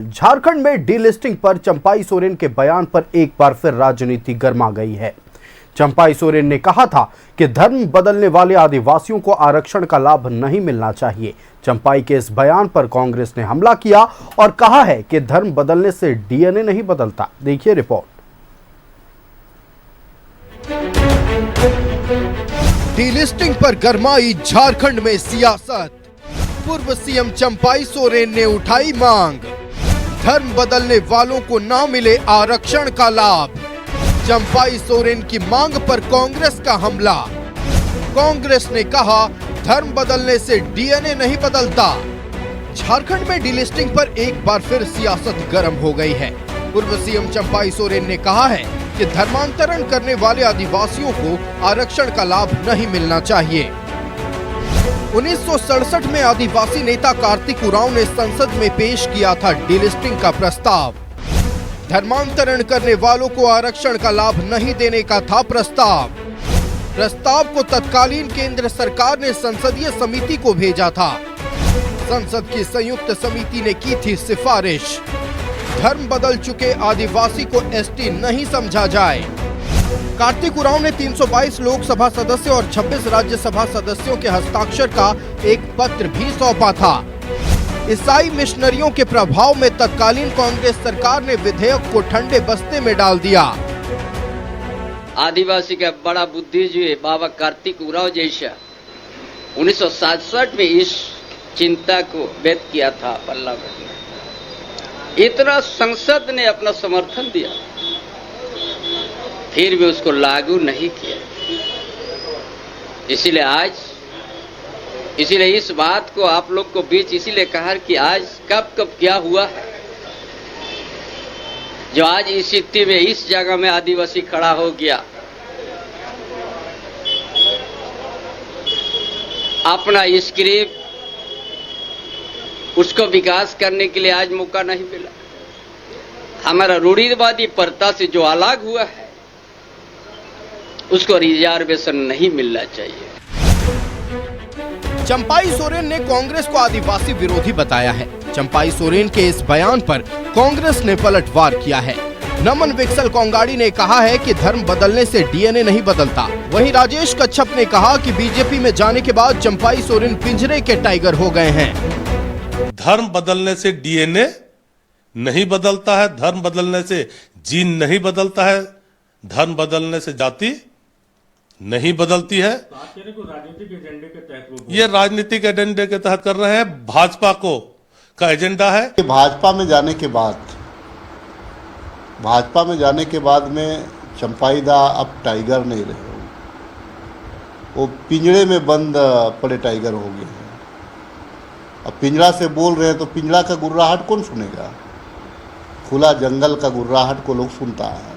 झारखंड में डीलिस्टिंग पर चंपाई सोरेन के बयान पर एक बार फिर राजनीति गर्मा गई है। चंपाई सोरेन ने कहा था कि धर्म बदलने वाले आदिवासियों को आरक्षण का लाभ नहीं मिलना चाहिए। चंपाई के इस बयान पर कांग्रेस ने हमला किया और कहा है कि धर्म बदलने से डीएनए नहीं बदलता। देखिए रिपोर्ट। डीलिस्टिंग पर गरमाई झारखंड में सियासत। पूर्व सीएम चंपाई सोरेन ने उठाई मांग, धर्म बदलने वालों को न मिले आरक्षण का लाभ। चंपाई सोरेन की मांग पर कांग्रेस का हमला। कांग्रेस ने कहा धर्म बदलने से डीएनए नहीं बदलता। झारखंड में डीलिस्टिंग पर एक बार फिर सियासत गर्म हो गई है। पूर्व सीएम चंपाई सोरेन ने कहा है कि धर्मांतरण करने वाले आदिवासियों को आरक्षण का लाभ नहीं मिलना चाहिए। 1967 में आदिवासी नेता कार्तिक उरांव ने संसद में पेश किया था डीलिस्टिंग का प्रस्ताव। धर्मांतरण करने वालों को आरक्षण का लाभ नहीं देने का था प्रस्ताव। प्रस्ताव को तत्कालीन केंद्र सरकार ने संसदीय समिति को भेजा था। संसद की संयुक्त समिति ने की थी सिफारिश, धर्म बदल चुके आदिवासी को एसटी नहीं समझा जाए। कार्तिक उरांव ने 322 लोकसभा सदस्य और 26 राज्यसभा सदस्यों के हस्ताक्षर का एक पत्र भी सौंपा था। ईसाई मिशनरियों के प्रभाव में तत्कालीन कांग्रेस सरकार ने विधेयक को ठंडे बस्ते में डाल दिया। आदिवासी का बड़ा बुद्धिजीवी बाबा कार्तिक उरांव जैसा 1967 में इस चिंता को व्यक्त किया था पल्ला में। इतना संसद ने अपना समर्थन दिया, फिर भी उसको लागू नहीं किया। इसीलिए इस बात को आप लोग को बीच इसीलिए कहा कि आज कब क्या हुआ है जो आज इस स्थिति में इस जगह में आदिवासी खड़ा हो गया। अपना स्क्रिप्ट उसको विकास करने के लिए आज मौका नहीं मिला। हमारा रूढ़िवादी प्रथा से जो अलग हुआ है उसको रिजर्वेशन नहीं मिलना चाहिए। चंपाई सोरेन ने कांग्रेस को आदिवासी विरोधी बताया है। चंपाई सोरेन के इस बयान पर कांग्रेस ने पलटवार किया है। नमन विक्सल कोंगाड़ी ने कहा है कि धर्म बदलने से डीएनए नहीं बदलता। वहीं राजेश कच्छप ने कहा कि बीजेपी में जाने के बाद चंपाई सोरेन पिंजरे के टाइगर हो गए हैं। धर्म बदलने से डीएनए नहीं बदलता है, धर्म बदलने से जीन नहीं बदलता है, धर्म बदलने से जाति नहीं बदलती है। राजनीतिक एजेंडे के तहत ये राजनीतिक एजेंडे के तहत कर रहे हैं। भाजपा का एजेंडा है। भाजपा में जाने के बाद में चंपाई दा अब टाइगर नहीं रहे, वो पिंजरे में बंद पड़े टाइगर हो गए हैं। अब पिंजरा से बोल रहे हैं तो पिंजरा का गुर्राहट कौन सुनेगा? खुला जंगल का गुर्राहट को लोग सुनता है।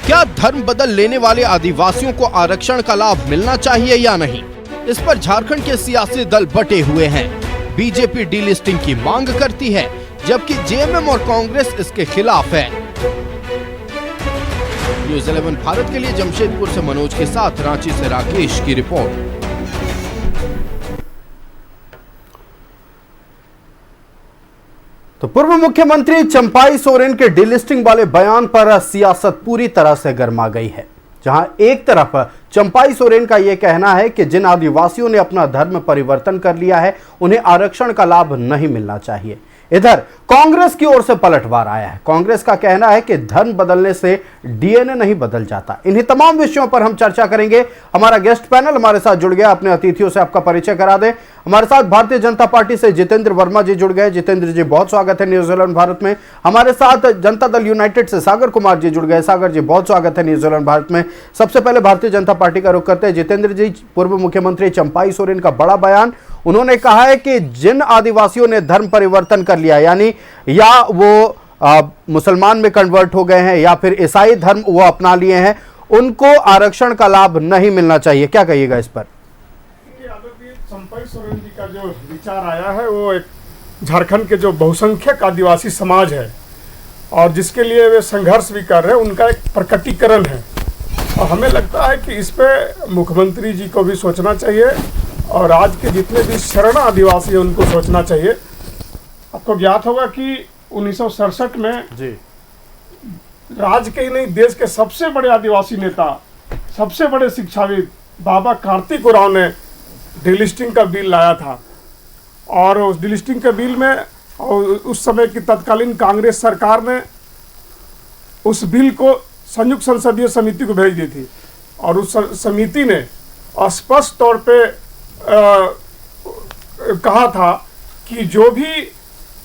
क्या धर्म बदल लेने वाले आदिवासियों को आरक्षण का लाभ मिलना चाहिए या नहीं? इस पर झारखंड के सियासी दल बटे हुए हैं। बीजेपी डीलिस्टिंग की मांग करती है, जबकि जेएमएम और कांग्रेस इसके खिलाफ है। न्यूज़ 11 भारत के लिए जमशेदपुर से मनोज के साथ रांची से राकेश की रिपोर्ट। तो पूर्व मुख्यमंत्री चंपाई सोरेन के डीलिस्टिंग वाले बयान पर सियासत पूरी तरह से गर्मा गई है। जहां एक तरफ चंपाई सोरेन का यह कहना है कि जिन आदिवासियों ने अपना धर्म परिवर्तन कर लिया है उन्हें आरक्षण का लाभ नहीं मिलना चाहिए, इधर कांग्रेस की ओर से पलटवार आया है। कांग्रेस का कहना है कि धर्म बदलने से डीएनए नहीं बदल जाता। इन्हीं तमाम विषयों पर हम चर्चा करेंगे। हमारा गेस्ट पैनल हमारे साथ जुड़ गया। अपने अतिथियों से आपका परिचय करा दें। हमारे साथ भारतीय जनता पार्टी से जितेंद्र वर्मा जी जुड़ गए। जितेंद्र जी बहुत स्वागत है न्यूज़ 11 भारत में। हमारे साथ जनता दल यूनाइटेड से सागर कुमार जी जुड़ गए। सागर जी बहुत स्वागत है न्यूज़ 11 भारत में। सबसे पहले भारतीय जनता पार्टी का रुख करते हैं। जितेंद्र जी, पूर्व मुख्यमंत्री चंपाई सोरेन का बड़ा बयान, उन्होंने कहा है कि जिन आदिवासियों ने धर्म परिवर्तन कर लिया, यानी या वो मुसलमान में कन्वर्ट हो गए हैं या फिर ईसाई धर्म वो अपना लिए हैं, उनको आरक्षण का लाभ नहीं मिलना चाहिए। क्या कहिएगा इस पर? चंपाई सोरेन जी का जो विचार आया है वो एक झारखंड के जो बहुसंख्यक आदिवासी समाज है और जिसके लिए वे संघर्ष भी कर रहे हैं, उनका एक प्रकटीकरण है। और हमें लगता है कि इस पे मुख्यमंत्री जी को भी सोचना चाहिए और आज के जितने भी शरण आदिवासी हैं उनको सोचना चाहिए। आपको ज्ञात होगा कि 1967 में जी राज्य के ही नहीं देश के सबसे बड़े आदिवासी नेता, सबसे बड़े शिक्षाविद बाबा कार्तिक उरांव ने डिलिस्टिंग का बिल लाया था। और उस डिलिस्टिंग के बिल में और उस समय की तत्कालीन कांग्रेस सरकार ने उस बिल को संयुक्त संसदीय समिति को भेज दी थी और उस समिति ने स्पष्ट तौर पे कहा था कि जो भी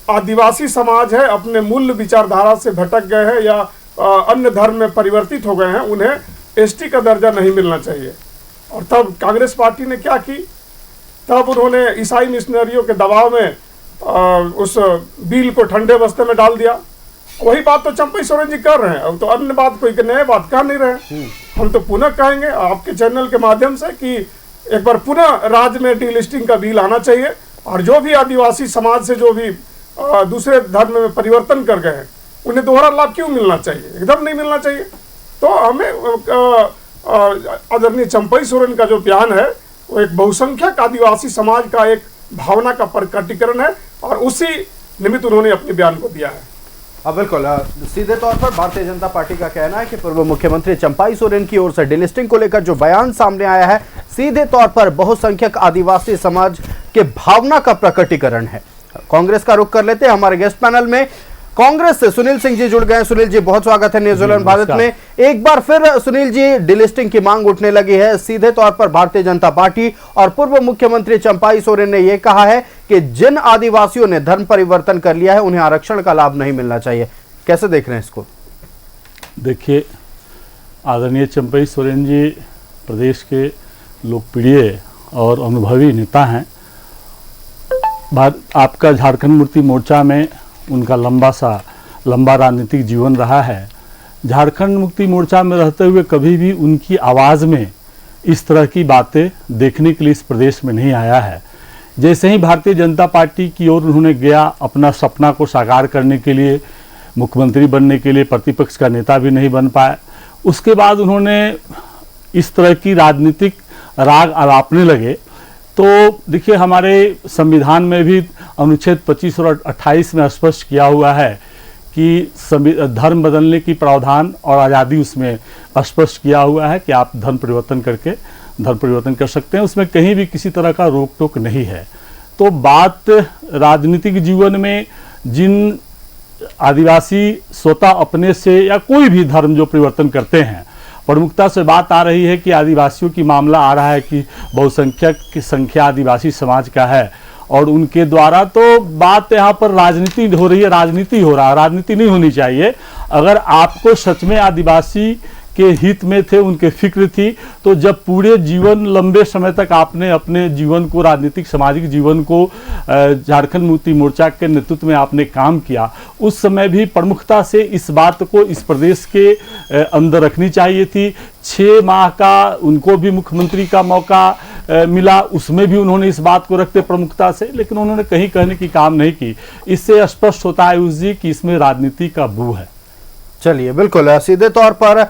आदिवासी समाज है अपने मूल विचारधारा से भटक गए हैं या अन्य धर्म में परिवर्तित हो गए हैं, उन्हें एसटी का दर्जा नहीं मिलना चाहिए। और तब कांग्रेस पार्टी ने क्या की, तब उन्होंने ईसाई मिशनरियों के दबाव में उस बिल को ठंडे बस्ते में डाल दिया। वही बात तो चंपई सोरेन जी कर रहे हैं, अब तो अन्य बात कोई नए बात कर नहीं रहे। हम तो पुनः कहेंगे आपके चैनल के माध्यम से कि एक बार पुनः राज्य में डीलिस्टिंग का बिल आना चाहिए और जो भी आदिवासी समाज से जो भी दूसरे धर्म में परिवर्तन कर गए हैं उन्हें दोहरा लाभ क्यों मिलना चाहिए, एकदम नहीं मिलना चाहिए। तो हमें आदरणीय चंपई सोरेन का जो बयान है वो एक बहुसंख्यक आदिवासी समाज का एक भावना का प्रकटीकरण है और उसी निमित्त उन्होंने अपने बयान को दिया है। अब बिल्कुल सीधे तौर पर भारतीय जनता पार्टी का कहना है कि पूर्व मुख्यमंत्री चंपाई सोरेन की ओर से डिलिस्टिंग को लेकर जो बयान सामने आया है सीधे तौर पर बहुसंख्यक आदिवासी समाज के भावना का प्रकटीकरण है। कांग्रेस का रुख कर लेते हैं, हमारे गेस्ट पैनल में कांग्रेस से सुनील सिंह जी जुड़ गए हैं। सुनील जी बहुत स्वागत है न्यूजीलैंड भारत में। एक बार फिर सुनील जी, डिलिस्टिंग की मांग उठने लगी है। सीधे तौर पर भारतीय जनता पार्टी और पूर्व मुख्यमंत्री चंपाई सोरेन ने यह कहा है कि जिन आदिवासियों ने धर्म परिवर्तन कर लिया है उन्हें आरक्षण का लाभ नहीं मिलना चाहिए। कैसे देख रहे हैं इसको? देखिए, आदरणीय चंपाई सोरेन जी प्रदेश के लोकप्रिय और अनुभवी नेता हैं। आपका झारखंड मुक्ति मोर्चा में उनका लंबा राजनीतिक जीवन रहा है। झारखंड मुक्ति मोर्चा में रहते हुए कभी भी उनकी आवाज़ में इस तरह की बातें देखने के लिए इस प्रदेश में नहीं आया है। जैसे ही भारतीय जनता पार्टी की ओर उन्होंने गया, अपना सपना को साकार करने के लिए, मुख्यमंत्री बनने के लिए प्रतिपक्ष का नेता भी नहीं बन पाए। उसके बाद उन्होंने इस तरह की राजनीतिक राग अलापने लगे। तो देखिए, हमारे संविधान में भी अनुच्छेद 25 और 28 में स्पष्ट किया हुआ है कि धर्म बदलने की प्रावधान और आज़ादी उसमें स्पष्ट किया हुआ है कि आप धर्म परिवर्तन कर सकते हैं। उसमें कहीं भी किसी तरह का रोक टोक नहीं है। तो बात राजनीतिक जीवन में जिन आदिवासी स्वतः अपने से या कोई भी धर्म जो परिवर्तन करते हैं, प्रमुखता से बात आ रही है कि आदिवासियों की मामला आ रहा है कि बहुसंख्यक की संख्या आदिवासी समाज का है और उनके द्वारा तो बात यहाँ पर राजनीति हो रही है, राजनीति हो रहा है। राजनीति नहीं होनी चाहिए। अगर आपको सच में आदिवासी के हित में थे, उनके फिक्र थी, तो जब पूरे जीवन लंबे समय तक आपने अपने जीवन को, राजनीतिक सामाजिक जीवन को झारखंड मुक्ति मोर्चा के नेतृत्व में आपने काम किया, उस समय भी प्रमुखता से इस बात को इस प्रदेश के अंदर रखनी चाहिए थी। 6 माह का उनको भी मुख्यमंत्री का मौका मिला, उसमें भी उन्होंने इस बात को रखते प्रमुखता से, लेकिन उन्होंने कहीं कहने की काम नहीं की। इससे स्पष्ट होता है उस जी कि इसमें राजनीति का बू है। चलिए, बिल्कुल सीधे तौर पर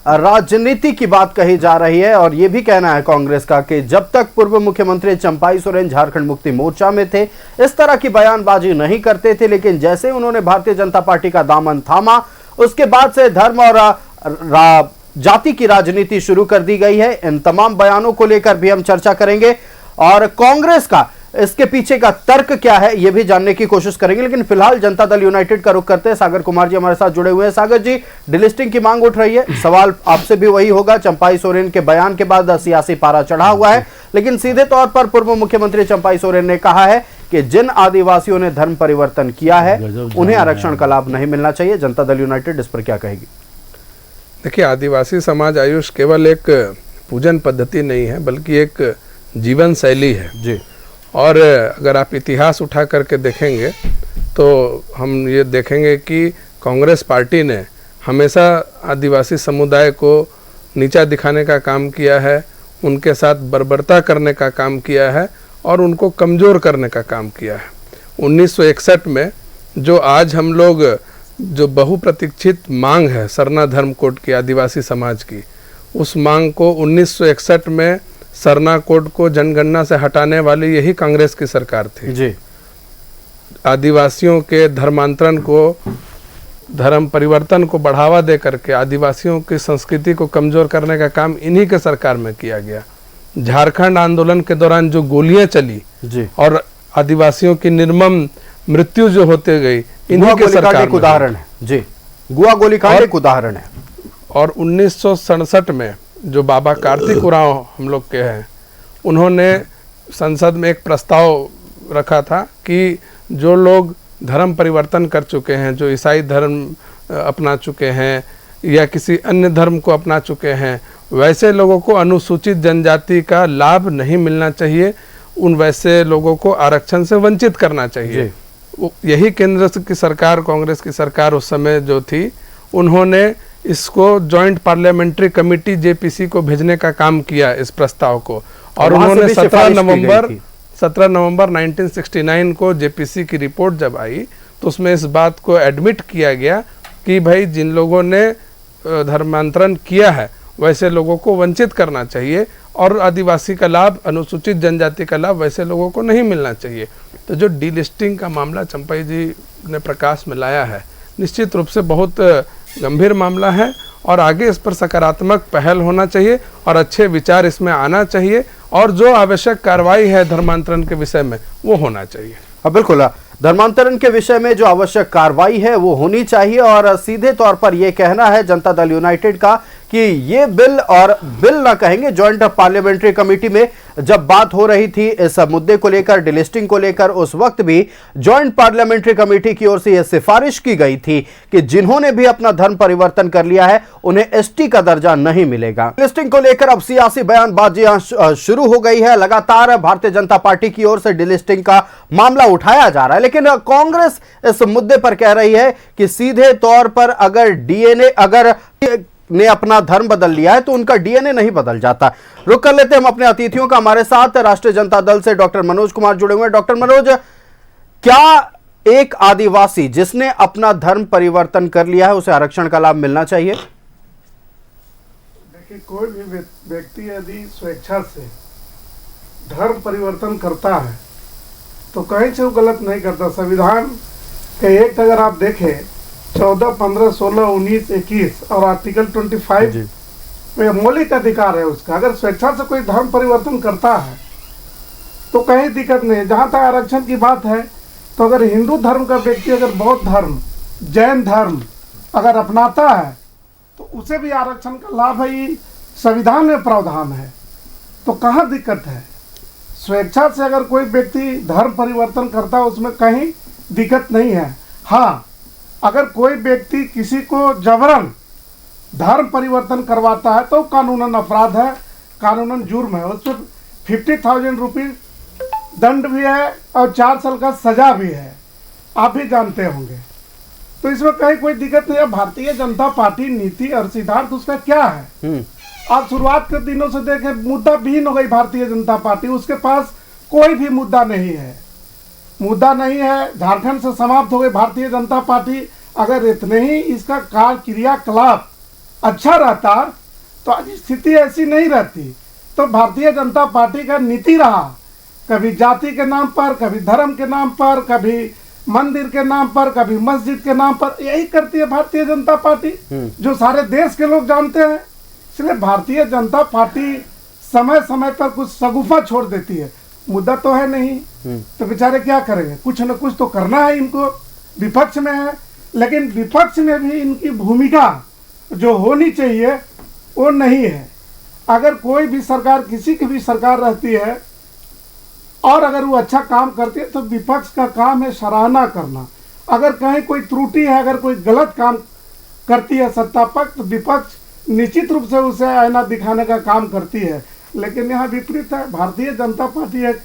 राजनीति की बात कही जा रही है और यह भी कहना है कांग्रेस का कि जब तक पूर्व मुख्यमंत्री चंपाई सोरेन झारखंड मुक्ति मोर्चा में थे इस तरह की बयानबाजी नहीं करते थे, लेकिन जैसे उन्होंने भारतीय जनता पार्टी का दामन थामा उसके बाद से धर्म और जाति की राजनीति शुरू कर दी गई है। इन तमाम बयानों को लेकर भी हम चर्चा करेंगे और कांग्रेस का इसके पीछे का तर्क क्या है यह भी जानने की कोशिश करेंगे। लेकिन फिलहाल जनता दल यूनाइटेड का रुख करते हैं। सागर कुमार जी हमारे साथ जुड़े हुए हैं। सागर जी, डिलिस्टिंग की मांग उठ रही है, सवाल आपसे भी वही होगा। चंपाई सोरेन के बयान के बाद सियासी पारा चढ़ा हुआ है, लेकिन सीधे तौर पर पूर्व मुख्यमंत्री चंपाई सोरेन ने कहा है कि जिन आदिवासियों ने धर्म परिवर्तन किया है उन्हें आरक्षण का लाभ नहीं मिलना चाहिए। जनता दल यूनाइटेड इस पर क्या कहेगी? देखिए, आदिवासी समाज आयुष केवल एक पूजन पद्धति नहीं है बल्कि एक जीवन शैली है जी। और अगर आप इतिहास उठा करके देखेंगे तो हम ये देखेंगे कि कांग्रेस पार्टी ने हमेशा आदिवासी समुदाय को नीचा दिखाने का काम किया है, उनके साथ बर्बरता करने का काम किया है और उनको कमज़ोर करने का काम किया है। 1961 में जो आज हम लोग जो बहुप्रतीक्षित मांग है सरना धर्म कोड की आदिवासी समाज की, उस मांग को 1961 में सरना कोड को जनगणना से हटाने वाली यही कांग्रेस की सरकार थी जी। आदिवासियों के धर्मांतरण को, धर्म परिवर्तन को बढ़ावा दे करके आदिवासियों की संस्कृति को कमजोर करने का काम इन्हीं के सरकार में किया गया। झारखंड आंदोलन के दौरान जो गोलियां चली जी, और आदिवासियों की निर्मम मृत्यु जो होते गई, इन्हीं के सरकार एक उदाहरण है जी, गुआ गोलीकांड एक उदाहरण है। और 1967 में जो बाबा कार्तिक उरांव हम लोग के हैं, उन्होंने संसद में एक प्रस्ताव रखा था कि जो लोग धर्म परिवर्तन कर चुके हैं, जो ईसाई धर्म अपना चुके हैं या किसी अन्य धर्म को अपना चुके हैं, वैसे लोगों को अनुसूचित जनजाति का लाभ नहीं मिलना चाहिए, उन वैसे लोगों को आरक्षण से वंचित करना चाहिए। यही केंद्र की सरकार, कांग्रेस की सरकार उस समय जो थी, उन्होंने इसको जॉइंट पार्लियामेंट्री कमेटी जेपीसी को भेजने का काम किया, इस प्रस्ताव को। और उन्होंने 17 नवंबर 1969 को जेपीसी की रिपोर्ट जब आई तो उसमें इस बात को एडमिट किया गया कि भाई जिन लोगों ने धर्मांतरण किया है वैसे लोगों को वंचित करना चाहिए और आदिवासी का लाभ, अनुसूचित जनजाति का लाभ वैसे लोगों को नहीं मिलना चाहिए। तो जो डीलिस्टिंग का मामला चंपाई जी ने प्रकाश में लाया है, निश्चित रूप से बहुत गंभीर मामला है और आगे इस पर सकारात्मक पहल होना चाहिए और अच्छे विचार इसमें आना चाहिए और जो आवश्यक कार्रवाई है धर्मांतरण के विषय में वो होना चाहिए। हाँ बिल्कुल, धर्मांतरण के विषय में जो आवश्यक कार्रवाई है वो होनी चाहिए। और सीधे तौर पर यह कहना है जनता दल यूनाइटेड का कि ये बिल, और बिल ना कहेंगे, जॉइंट पार्लियामेंट्री कमेटी में जब बात हो रही थी इस मुद्दे को लेकर, डिलिस्टिंग को लेकर, उस वक्त भी जॉइंट पार्लियामेंट्री कमेटी की ओर से यह सिफारिश की गई थी कि जिन्होंने भी अपना धर्म परिवर्तन कर लिया है उन्हें एसटी का दर्जा नहीं मिलेगा। डिलिस्टिंग को लेकर अब सियासी बयानबाजी शुरू हो गई है। लगातार भारतीय जनता पार्टी की ओर से डिलिस्टिंग का मामला उठाया जा रहा है, लेकिन कांग्रेस इस मुद्दे पर कह रही है कि सीधे तौर पर अगर डीएनए ने अपना धर्म बदल लिया है तो उनका डीएनए नहीं बदल जाता। रुक कर लेते हम अपने अतिथियों का। हमारे साथ राष्ट्रीय जनता दल से डॉक्टर मनोज कुमार जुड़े हुए हैं। डॉक्टर मनोज, क्या एक आदिवासी जिसने अपना धर्म परिवर्तन कर लिया है उसे आरक्षण का लाभ मिलना चाहिए? देखिए, कोई भी व्यक्ति यदि स्वेच्छा से धर्म परिवर्तन करता है तो कहीं से वो गलत नहीं करता। संविधान के एक अगर आप देखें 14, 15, 16, 19, 21 और आर्टिकल 25 में मौलिक अधिकार है उसका। अगर स्वेच्छा से कोई धर्म परिवर्तन करता है तो कहीं दिक्कत नहीं है। जहाँ तक आरक्षण की बात है तो अगर हिंदू धर्म का व्यक्ति अगर बौद्ध धर्म, जैन धर्म अगर अपनाता है तो उसे भी आरक्षण का लाभ है, ये संविधान में प्रावधान है, तो कहाँ दिक्कत है। स्वेच्छा से अगर कोई व्यक्ति धर्म परिवर्तन करता है उसमें कहीं दिक्कत नहीं है। हाँ, अगर कोई व्यक्ति किसी को जबरन धर्म परिवर्तन करवाता है तो कानूनन अपराध है, कानूनन जुर्म है, उस पर 50,000 रुपये दंड भी है और 4 साल का सजा भी है, आप भी जानते होंगे। तो इसमें कहीं कोई दिक्कत नहीं है। भारतीय जनता पार्टी नीति और सिद्धांत उसका क्या है, आप शुरुआत के दिनों से देखें, मुद्दा विहीन हो गई भारतीय जनता पार्टी, उसके पास कोई भी मुद्दा नहीं है, मुद्दा नहीं है। झारखंड से समाप्त हो गई भारतीय जनता पार्टी। अगर इतने ही इसका क्रियाकलाप अच्छा रहता तो आज स्थिति ऐसी नहीं रहती। तो भारतीय जनता पार्टी का नीति रहा, कभी जाति के नाम पर, कभी धर्म के नाम पर, कभी मंदिर के नाम पर, कभी मस्जिद के नाम पर, यही करती है भारतीय जनता पार्टी, जो सारे देश के लोग जानते हैं। इसलिए भारतीय जनता पार्टी समय समय पर कुछ शगुफा छोड़ देती है। मुद्दा तो है नहीं तो बेचारे क्या करेंगे, कुछ न कुछ तो करना है इनको। विपक्ष में है, लेकिन विपक्ष में भी इनकी भूमिका जो होनी चाहिए वो नहीं है। अगर कोई भी सरकार, किसी की भी सरकार रहती है और अगर वो अच्छा काम करती है तो विपक्ष का काम है सराहना करना। अगर कहीं कोई त्रुटि है, अगर कोई गलत काम करती है सत्ता पक्ष, तो विपक्ष निश्चित रूप से उसे आईना दिखाने का काम करती है। लेकिन यहाँ विपरीत है। भारतीय जनता पार्टी एक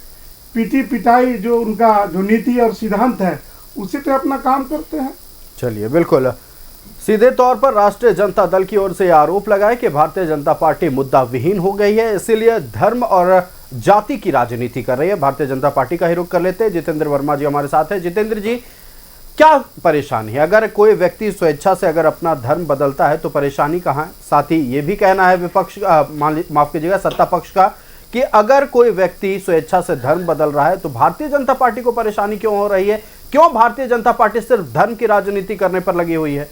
पीटी पिटाई जो उनका जो नीति और सिद्धांत है उसी पे अपना काम करते हैं। चलिए, बिल्कुल सीधे तौर पर राष्ट्रीय जनता दल की ओर से आरोप लगाए कि भारतीय जनता पार्टी मुद्दा विहीन हो गई है, इसीलिए धर्म और जाति की राजनीति कर रही है। भारतीय जनता पार्टी का ही रुख कर लेते हैं। जितेंद्र वर्मा जी हमारे साथ हैं। जितेंद्र जी, क्या परेशानी है? अगर कोई व्यक्ति स्वेच्छा से अगर अपना धर्म बदलता है तो परेशानी कहाँ है? साथ ही ये भी कहना है विपक्ष, माफ कीजिएगा, सत्ता पक्ष का, कि अगर कोई व्यक्ति स्वेच्छा से धर्म बदल रहा है तो भारतीय जनता पार्टी को परेशानी क्यों हो रही है? क्यों भारतीय जनता पार्टी सिर्फ धर्म की राजनीति करने पर लगी हुई है?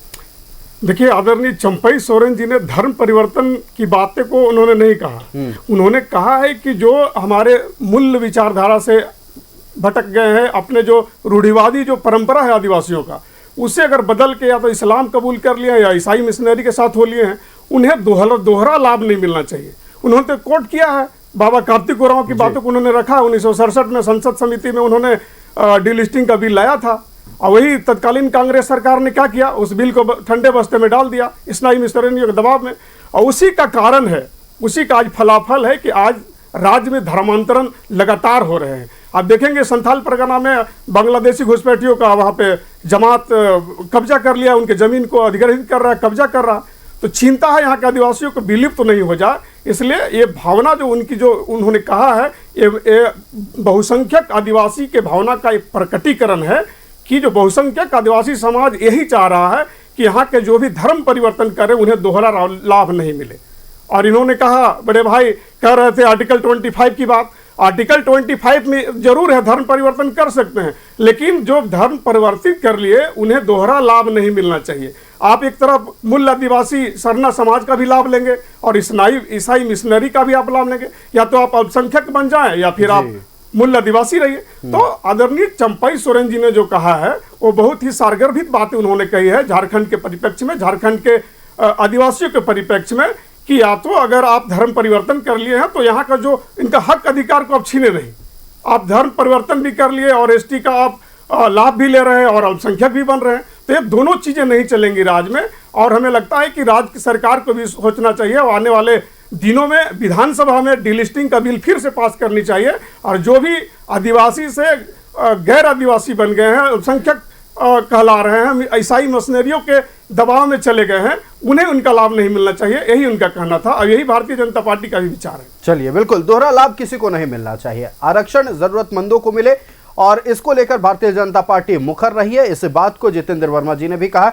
देखिए, आदरणीय चंपाई सोरेन जी ने धर्म परिवर्तन की बातें को उन्होंने नहीं कहा। उन्होंने कहा है कि जो हमारे मूल्य विचारधारा से भटक गए हैं, अपने जो रूढ़िवादी जो परंपरा है आदिवासियों का, उसे अगर बदल के या तो इस्लाम कबूल कर लिया या ईसाई मिशनरी के साथ हो लिए हैं, उन्हें दोहरा लाभ नहीं मिलना चाहिए। उन्होंने तो कोट किया है बाबा कार्तिक उरांव की बातों को उन्होंने रखा। 1967 में संसद समिति में उन्होंने डिलिस्टिंग का बिल लाया था, और वही तत्कालीन कांग्रेस सरकार ने क्या किया, उस बिल को ठंडे बस्ते में डाल दिया ईसाई मिशनरियों के दबाव में। और उसी का कारण है, उसी का आज फलाफल है कि आज राज्य में धर्मांतरण लगातार हो रहे हैं। आप देखेंगे संथाल परगना में बांग्लादेशी घुसपैठियों का वहाँ पे जमात कब्जा कर लिया, उनके ज़मीन को अधिग्रहित कर रहा है, कब्जा कर रहा। तो चिंता है यहाँ के आदिवासियों को विलुप्त तो नहीं हो जाए, इसलिए ये भावना जो उनकी जो उन्होंने कहा है, ये बहुसंख्यक आदिवासी के भावना का एक प्रकटीकरण है कि जो बहुसंख्यक आदिवासी समाज यही चाह रहा है कि यहाँ के जो भी धर्म परिवर्तन करें उन्हें दोहरा लाभ नहीं मिले। और इन्होंने कहा, बड़े भाई कह रहे थे आर्टिकल 25 की बात, आर्टिकल 25 में जरूर है धर्म परिवर्तन कर सकते हैं, लेकिन जो धर्म परिवर्तित कर लिए उन्हें दोहरा लाभ नहीं मिलना चाहिए। आप एक तरफ मूल आदिवासी सरना समाज का भी लाभ लेंगे और ईसाई मिशनरी का भी आप लाभ लेंगे, या तो आप अल्पसंख्यक बन जाएं या फिर आप मूल आदिवासी रहिए। तो आदरणीय चंपाई सोरेन जी ने जो कहा है वो बहुत ही सारगर्भित बातें उन्होंने कही है झारखंड के परिप्रेक्ष्य में, झारखंड के आदिवासियों के परिप्रेक्ष्य में, कि या तो अगर आप धर्म परिवर्तन कर लिए हैं तो यहाँ का जो इनका हक अधिकार को आप छीने नहीं, आप धर्म परिवर्तन भी कर लिए और एसटी का आप लाभ भी ले रहे हैं और अल्पसंख्यक भी बन रहे हैं। तो ये दोनों चीजें नहीं चलेंगी राज्य में, और हमें लगता है कि राज्य की सरकार को भी सोचना चाहिए और आने वाले दिनों में विधानसभा में डिलिस्टिंग का बिल फिर से पास करनी चाहिए, और जो भी आदिवासी से गैर आदिवासी बन गए हैं, अल्पसंख्यक कहला रहे हैं, ईसाई मिशनरियों के दबाव में चले गए हैं, उन्हें उनका लाभ नहीं मिलना चाहिए, यही उनका कहना था और यही भारतीय जनता पार्टी का भी विचार है। चलिए, बिल्कुल दोहरा लाभ किसी को नहीं मिलना चाहिए, आरक्षण जरूरतमंदों को मिले, और इसको लेकर भारतीय जनता पार्टी मुखर रही है। इस बात को जितेंद्र वर्मा जी ने भी कहा।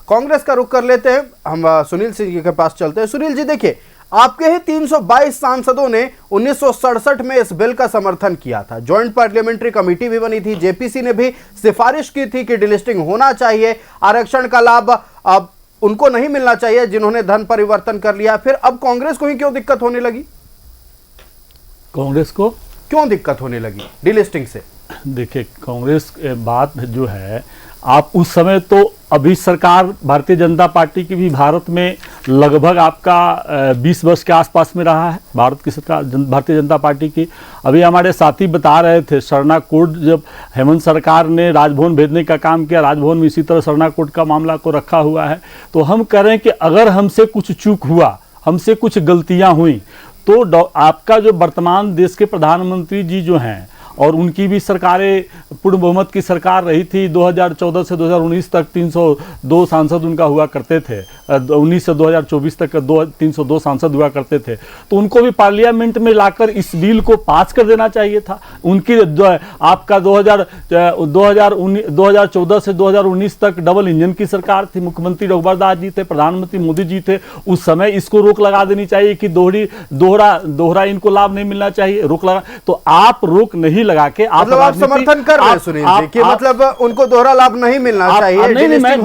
कांग्रेस का रुख कर लेते हैं, हम सुनील सिंह जी के पास चलते हैं। सुनील जी, देखिए, आपके ही 322 सांसदों ने 1967 में इस बिल का समर्थन किया था, ज्वाइंट पार्लियामेंट्री कमेटी भी बनी थी, जेपीसी ने भी सिफारिश की थी कि डिलिस्टिंग होना चाहिए, आरक्षण का लाभ अब उनको नहीं मिलना चाहिए जिन्होंने धर्म परिवर्तन कर लिया। फिर अब कांग्रेस को ही क्यों दिक्कत होने लगी? कांग्रेस को क्यों दिक्कत होने लगी डिलिस्टिंग से? देखिए, कांग्रेस बात जो है, आप उस समय तो अभी सरकार भारतीय जनता पार्टी की भी भारत में लगभग आपका 20 वर्ष के आसपास में रहा है भारत की सरकार, भारतीय जनता पार्टी की। अभी हमारे साथी बता रहे थे, सरना कोड जब हेमंत सरकार ने राजभवन भेजने का काम किया, राजभवन में इसी तरह सरना कोड का मामला को रखा हुआ है। तो हम कह रहे हैं कि अगर हमसे कुछ चूक हुआ, हमसे कुछ गलतियां हुई, तो आपका जो वर्तमान देश के प्रधानमंत्री जी जो हैं, और उनकी भी सरकारें पूर्ण बहुमत की सरकार रही थी, 2014 से 2019 तक 302 सांसद उनका हुआ करते थे, 19 से 2024 तक 302 सांसद हुआ करते थे। तो उनको भी पार्लियामेंट में लाकर इस बिल को पास कर देना चाहिए था। उनकी आपका 2014 से 2019 तक डबल इंजन की सरकार थी, मुख्यमंत्री रघुवर दास जी थे, प्रधानमंत्री मोदी जी थे। उस समय इसको रोक लगा देनी चाहिए कि दोहरा इनको लाभ नहीं मिलना चाहिए, रोक लगा। तो आप रोक नहीं लगा के मतलब आप समर्थन कर रहे हैं सुनील जी कि मतलब उनको दोहरा लाभ नहीं मिलना चाहिए? नहीं, मैं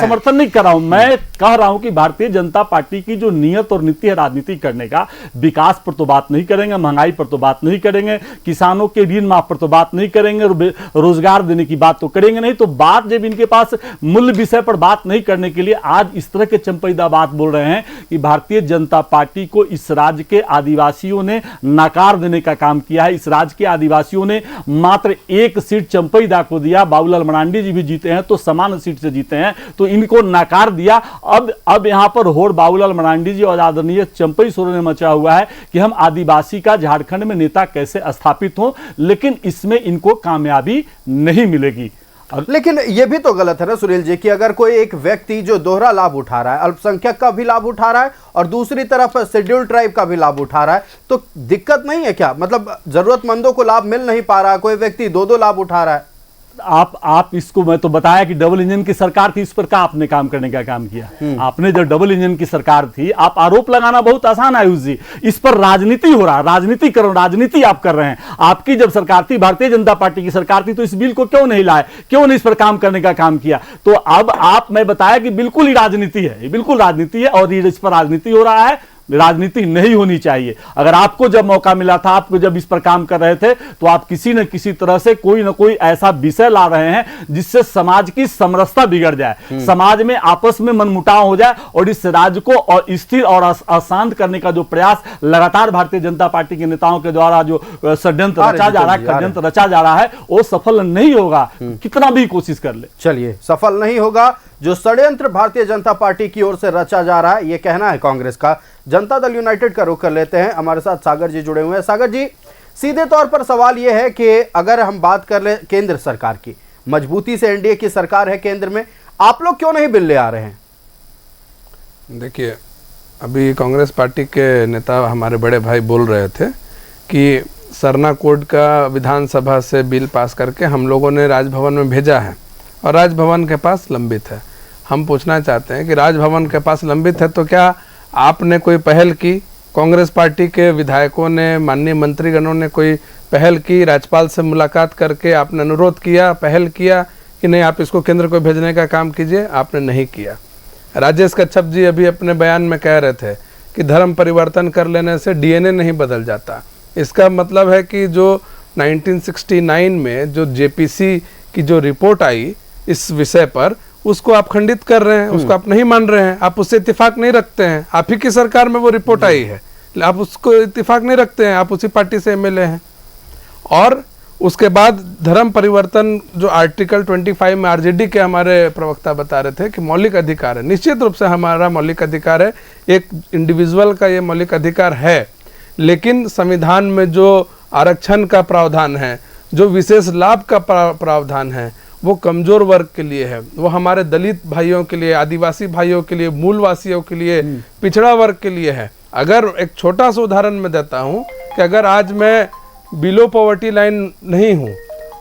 समर्थन नहीं कर रहा हूं। मैं कह रहा हूं कि भारतीय जनता पार्टी की जो नियत और नीति है राजनीति करने का, विकास पर तो बात नहीं करेंगे, महंगाई पर तो बात नहीं करेंगे, किसानों के ऋण माफ पर तो बात नहीं करेंगे, रोजगार देने की बात तो करेंगे नहीं। तो बात जब इनके पास मूल विषय पर बात नहीं करने के लिए आज इस तरह के चंपैदा बात बोल रहे हैं कि भारतीय जनता पार्टी को इस राज्य के आदिवासियों ने नकार देने का काम किया है। इस राज्य के आदिवासियों ने मात्र एक सीट चंपैदा को दिया, बाबूलाल मरांडी जी भी जीते हैं तो समान सीट से जीते हैं, तो इनको नकार दिया। अब यहां पर होड़ बाबूलाल मरांडी जी और आदरणीय चंपई सोरेन ने मचा हुआ है कि हम आदिवासी का झारखंड में नेता कैसे स्थापित हो, लेकिन इसमें इनको कामयाबी नहीं मिलेगी। लेकिन यह भी तो गलत है ना सुनील जी कि अगर कोई एक व्यक्ति जो दोहरा लाभ उठा रहा है, अल्पसंख्यक का भी लाभ उठा रहा है और दूसरी तरफ शेड्यूल्ड ट्राइब का भी लाभ उठा रहा है, तो दिक्कत नहीं है क्या? मतलब जरूरतमंदों को लाभ मिल नहीं पा रहा, कोई व्यक्ति दो लाभ उठा रहा है। आप इसको, मैं तो बताया कि डबल इंजन की सरकार थी, इस पर क्या आपने काम करने का काम किया? आपने जब डबल इंजन की सरकार थी, आप आरोप लगाना बहुत आसान आयुष जी, इस पर राजनीति हो रहा है, राजनीति आप कर रहे हैं। आपकी जब सरकार थी, भारतीय जनता पार्टी की सरकार थी, तो इस बिल को क्यों नहीं लाए, क्यों नहीं इस पर काम करने का काम किया? तो अब मैं बताया कि बिल्कुल ही राजनीति है, बिल्कुल राजनीति है, और इस पर राजनीति हो रहा है। राजनीति नहीं होनी चाहिए। अगर आपको जब मौका मिला था, आपको जब इस पर काम कर रहे थे, तो आप किसी न किसी तरह से कोई ना कोई ऐसा विषय ला रहे हैं जिससे समाज की समरसता बिगड़ जाए, समाज में आपस में मनमुटाव हो जाए, और इस राज्य को और स्थिर और अशांत करने का जो प्रयास लगातार भारतीय जनता पार्टी के नेताओं के द्वारा जो षड्यंत्र रचा जा रहा है, षड्यंत्र रचा जा रहा है, वो सफल नहीं होगा, कितना भी कोशिश कर ले। चलिए, सफल नहीं होगा। जो षड्यंत्र भारतीय जनता पार्टी की ओर से रचा जा रहा है, यह कहना है कांग्रेस का। जनता दल यूनाइटेड का रुख कर लेते हैं। हमारे साथ सागर जी जुड़े हुए हैं। सागर जी, सीधे तौर पर सवाल यह है कि अगर हम बात कर ले केंद्र सरकार की, मजबूती से एनडीए की सरकार है केंद्र में, आप लोग क्यों नहीं बिल ले आ रहे हैं? देखिए, अभी कांग्रेस पार्टी के नेता हमारे बड़े भाई बोल रहे थे कि सरना कोड का विधानसभा से बिल पास करके हम लोगों ने राजभवन में भेजा है और राजभवन के पास लंबित है। हम पूछना चाहते हैं कि राजभवन के पास लंबित है तो क्या आपने कोई पहल की? कांग्रेस पार्टी के विधायकों ने, माननीय मंत्रीगणों ने कोई पहल की? राज्यपाल से मुलाकात करके आपने अनुरोध किया, पहल किया कि नहीं आप इसको केंद्र को भेजने का काम कीजिए? आपने नहीं किया। राजेश कच्छप जी अभी अपने बयान में कह रहे थे कि धर्म परिवर्तन कर लेने से डीएनए नहीं बदल जाता। इसका मतलब है कि जो 1969 में जो जेपीसी की जो रिपोर्ट आई इस विषय पर, उसको आप खंडित कर रहे हैं, उसको आप नहीं मान रहे हैं, आप उससे इत्तेफाक नहीं रखते हैं। आप ही की सरकार में वो रिपोर्ट आई है, आप उसको इत्तेफाक नहीं रखते हैं, आप उसी पार्टी से एमएलए हैं। और उसके बाद धर्म परिवर्तन जो आर्टिकल 25 में आरजेडी के हमारे प्रवक्ता बता रहे थे कि मौलिक अधिकार है, निश्चित रूप से हमारा मौलिक अधिकार है, एक इंडिविजुअल का ये मौलिक अधिकार है, लेकिन संविधान में जो आरक्षण का प्रावधान है, जो विशेष लाभ का प्रावधान है, वो कमजोर वर्ग के लिए है, वो हमारे दलित भाइयों के लिए, आदिवासी भाइयों के लिए, मूलवासियों के लिए, पिछड़ा वर्ग के लिए है। अगर एक छोटा सा उदाहरण मैं देता हूं कि अगर आज मैं बिलो पॉवर्टी लाइन नहीं हूं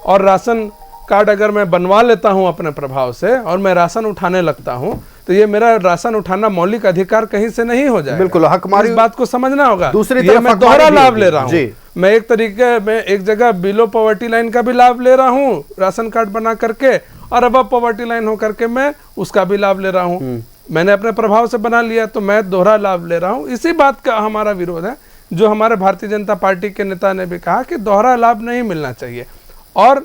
और राशन कार्ड अगर मैं बनवा लेता हूं अपने प्रभाव से और मैं राशन उठाने लगता हूं, तो ये मेरा राशन उठाना मौलिक अधिकार कहीं से नहीं हो जाए। बिल्कुल, हकमारी इस बात को समझना होगा। दूसरी ये तरफ मैं दोहरा लाभ ले रहा हूँ। मैं एक तरीके में एक जगह बिलो पॉवर्टी लाइन का भी लाभ ले रहा हूँ राशन कार्ड बना करके, और अब पॉवर्टी लाइन होकर के मैं उसका भी लाभ ले रहा हूँ। मैंने अपने प्रभाव से बना लिया तो मैं दोहरा लाभ ले रहा हूँ। इसी बात का हमारा विरोध है, जो हमारे भारतीय जनता पार्टी के नेता ने भी कहा कि दोहरा लाभ नहीं मिलना चाहिए। और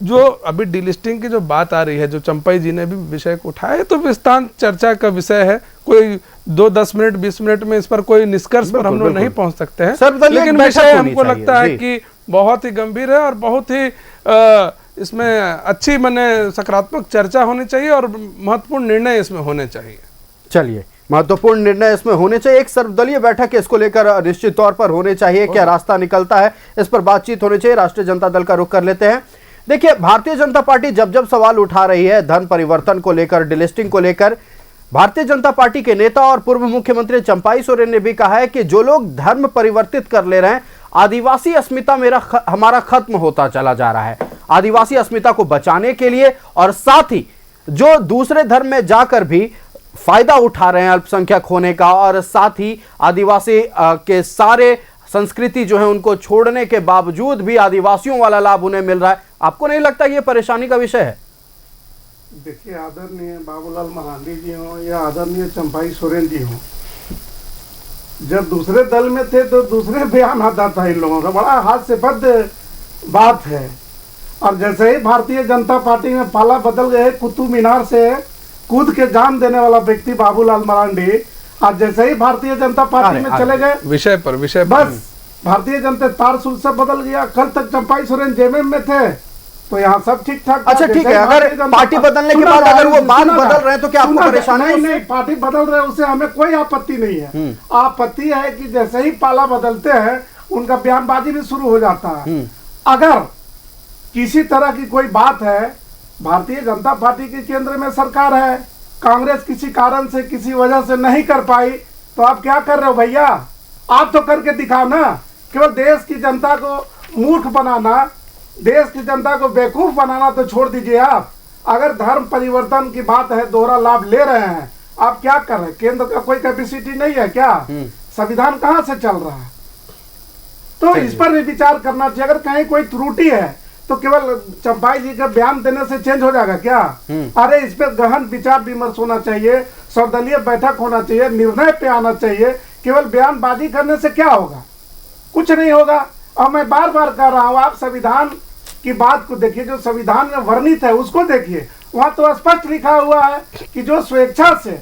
जो अभी डिलिस्टिंग की जो बात आ रही है, जो चंपाई जी ने भी विषय को उठाया है, तो विस्तार चर्चा का विषय है। कोई 2-10 मिनट 20 मिनट में इस पर कोई निष्कर्ष पर हम लोग नहीं पहुंच सकते हैं, लेकिन विषय हमको लगता है कि बहुत ही गंभीर है और बहुत ही इसमें अच्छी माने सकारात्मक चर्चा होनी चाहिए और महत्वपूर्ण निर्णय इसमें होने चाहिए। चलिए, महत्वपूर्ण निर्णय इसमें होने चाहिए। एक सर्वदलीय बैठक इसको लेकर निश्चित तौर पर होने चाहिए। क्या रास्ता निकलता है, इस पर बातचीत होनी चाहिए। राष्ट्रीय जनता दल का रुख कर लेते हैं। देखिए, भारतीय जनता पार्टी जब जब सवाल उठा रही है धर्म परिवर्तन को लेकर, डिलिस्टिंग को लेकर, भारतीय जनता पार्टी के नेता और पूर्व मुख्यमंत्री चंपाई सोरेन ने भी कहा है कि जो लोग धर्म परिवर्तित कर ले रहे हैं, आदिवासी अस्मिता हमारा खत्म होता चला जा रहा है। आदिवासी अस्मिता को बचाने के लिए और साथ ही जो दूसरे धर्म में जाकर भी फायदा उठा रहे हैं अल्पसंख्यक होने का, और साथ ही आदिवासी के सारे संस्कृति जो है उनको छोड़ने के बावजूद भी आदिवासियों वाला लाभ उन्हें मिल रहा है, आपको नहीं लगता ये परेशानी का विषय है? देखिए, आदरणीय बाबूलाल मरांडी जी हों या आदरणीय चंपाई सोरेन जी हों, जब दूसरे दल में थे तो दूसरे बयान आता था इन लोगों का, बड़ा हास्यास्पद बात है। और जैसे ही भारतीय जनता पार्टी में पाला बदल गए, कुतुब मीनार से कूद के जान देने वाला व्यक्ति बाबूलाल मरांडी आज जैसे ही भारतीय जनता पार्टी में चले गए, विषय पर बस भारतीय जनता तारसूल से बदल गया। कल तक चंपाई सोरेन जेएमएम में थे तो यहाँ सब ठीक ठाक। अच्छा, ठीक है, अगर पार्टी बदलने के बाद अगर वो बात बदल रहे हैं तो क्या आपको परेशानी है? नहीं, पार्टी बदल रहे उससे हमें कोई आपत्ति नहीं है। आपत्ति है कि जैसे ही पाला बदलते हैं उनका बयानबाजी भी शुरू हो जाता है। अगर किसी तरह की कोई बात है, भारतीय जनता पार्टी की केंद्र में सरकार है, कांग्रेस किसी कारण से किसी वजह से नहीं कर पाई, तो आप क्या कर रहे हो भैया? आप तो करके दिखाओ ना। केवल देश की जनता को मूर्ख बनाना, देश की जनता को बेवकूफ बनाना तो छोड़ दीजिए आप। अगर धर्म परिवर्तन की बात है, दोहरा लाभ ले रहे हैं, आप क्या कर रहे हैं? केंद्र का कोई कैपेसिटी नहीं है क्या? संविधान कहाँ से चल रहा है? तो इस पर भी विचार करना चाहिए। अगर कहीं कोई त्रुटि है तो केवल चंपाई जी का बयान देने से चेंज हो जाएगा क्या? अरे इस पर गहन विचार विमर्श होना चाहिए, सर्वदलीय बैठक होना चाहिए, निर्णय पे आना चाहिए। केवल बयानबाजी करने से क्या होगा? कुछ नहीं होगा। और मैं बार बार कह रहा हूँ, आप संविधान की बात को देखिए, जो संविधान में वर्णित है उसको देखिए। वहां तो स्पष्ट लिखा हुआ है कि जो स्वेच्छा से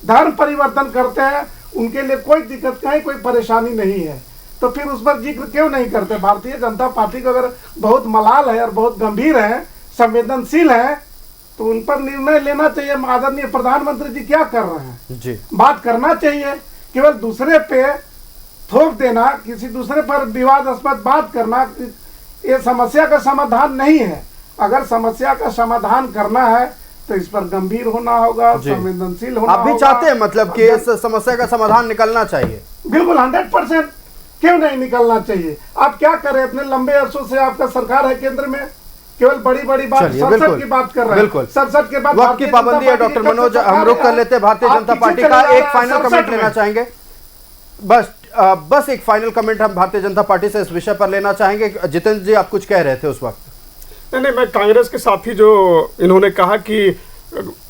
धर्म परिवर्तन करते हैं उनके लिए कोई दिक्कत नहीं, कोई परेशानी नहीं है। तो फिर उस पर जिक्र क्यों नहीं करते? भारतीय जनता पार्टी को अगर बहुत मलाल है और बहुत गंभीर है, संवेदनशील है, तो उन पर निर्णय लेना चाहिए। आदरणीय प्रधानमंत्री जी क्या कर रहे हैं जी, बात करना चाहिए। केवल दूसरे पे थोप देना, किसी दूसरे पर विवादास्पद बात करना, ये समस्या का समाधान नहीं है। अगर समस्या का समाधान करना है तो इस पर गंभीर होना होगा, संवेदनशील होना होगा। आप भी चाहते हैं मतलब कि इस समस्या का समाधान निकलना चाहिए? बिल्कुल 100%। क्यों नहीं निकलना चाहिए? आप क्या करें? अपने लंबे अरसों से आपका सरकार है केंद्र में, केवल बड़ी बड़ी बात, संसद की बात कर रहे हैं। बिल्कुल, संसद के बाद वक्त की पाबंदी है। डॉक्टर मनोज, हम रुक कर लेते हैं। भारतीय जनता पार्टी का एक फाइनल कमेंट लेना चाहेंगे? बस एक फाइनल कमेंट हम भारतीय जनता पार्टी से इस विषय पर लेना चाहेंगे। जितेंद्र जी, आप कुछ कह रहे थे उस वक्त। नहीं, मैं कांग्रेस के साथी जो इन्होंने कहा कि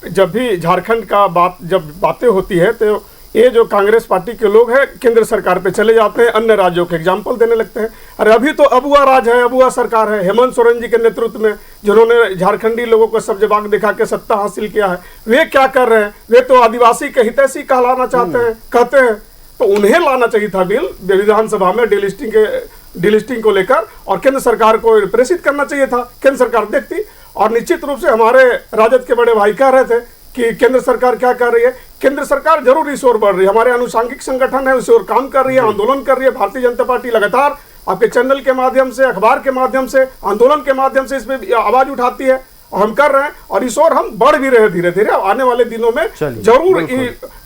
जब भी झारखंड का जब बातें होती है तो ये जो कांग्रेस पार्टी के लोग हैं केंद्र सरकार पे चले जाते हैं, अन्य राज्यों के एग्जाम्पल देने लगते हैं। अरे अभी तो अबुआ राज है, अबुआ सरकार है, हेमंत सोरेन जी के नेतृत्व में, जिन्होंने झारखंडी लोगों को सब जवाब दिखा के सत्ता हासिल किया है। वे क्या कर रहे हैं? वे तो आदिवासी के हितैषी कहलाना चाहते हैं, कहते हैं। तो उन्हें लाना चाहिए था बिल विधानसभा में डिलिस्टिंग को लेकर, और केंद्र सरकार को प्रेषित करना चाहिए था। केंद्र सरकार देखती। और निश्चित रूप से हमारे राजद के बड़े भाई कह रहे थे कि केंद्र सरकार क्या कर रही है। केंद्र सरकार जरूर इस ओर बढ़ रही है, हमारे अनुषंगिक संगठन है उस ओर काम कर रही है, आंदोलन कर रही है। भारतीय जनता पार्टी लगातार आपके चैनल के माध्यम से, अखबार के माध्यम से, आंदोलन के माध्यम से इसमें आवाज उठाती है, और हम कर रहे हैं। और इस ओर हम बढ़ भी रहे हैं धीरे धीरे। आने वाले दिनों में जरूर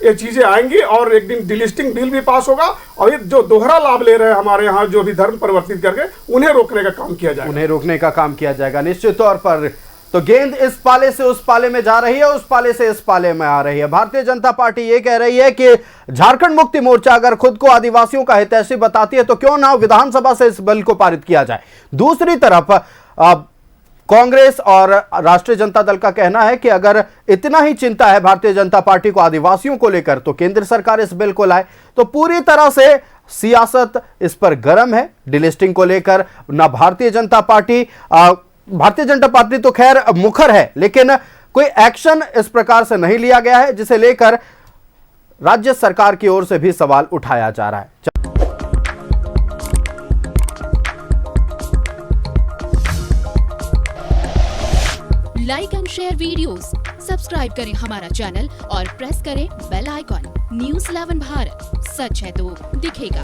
ये चीजें आएंगी और एक दिन डिलिस्टिंग बिल भी पास होगा, और ये जो दोहरा लाभ ले रहे हैं हमारे यहाँ जो भी धर्म परिवर्तित करके, उन्हें रोकने का काम किया जाएगा। उन्हें रोकने का काम किया जाएगा निश्चित तौर पर। तो गेंद इस पाले से उस पाले में जा रही है, उस पाले से इस पाले में आ रही है। भारतीय जनता पार्टी ये कह रही है कि झारखंड मुक्ति मोर्चा अगर खुद को आदिवासियों का हितैषी बताती है तो क्यों ना विधानसभा से इस बिल को पारित किया जाए। दूसरी तरफ कांग्रेस और राष्ट्रीय जनता दल का कहना है कि अगर इतना ही चिंता है भारतीय जनता पार्टी को आदिवासियों को लेकर तो केंद्र सरकार इस बिल को लाए। तो पूरी तरह से सियासत इस पर गर्म है डिलिस्टिंग को लेकर। ना भारतीय जनता पार्टी तो खैर मुखर है, लेकिन कोई एक्शन इस प्रकार से नहीं लिया गया है, जिसे लेकर राज्य सरकार की ओर से भी सवाल उठाया जा रहा है। Like and share videos, subscribe करें हमारा चैनल और प्रेस करें बेल आइकॉन। न्यूज़ 11 भारत, सच है तो दिखेगा।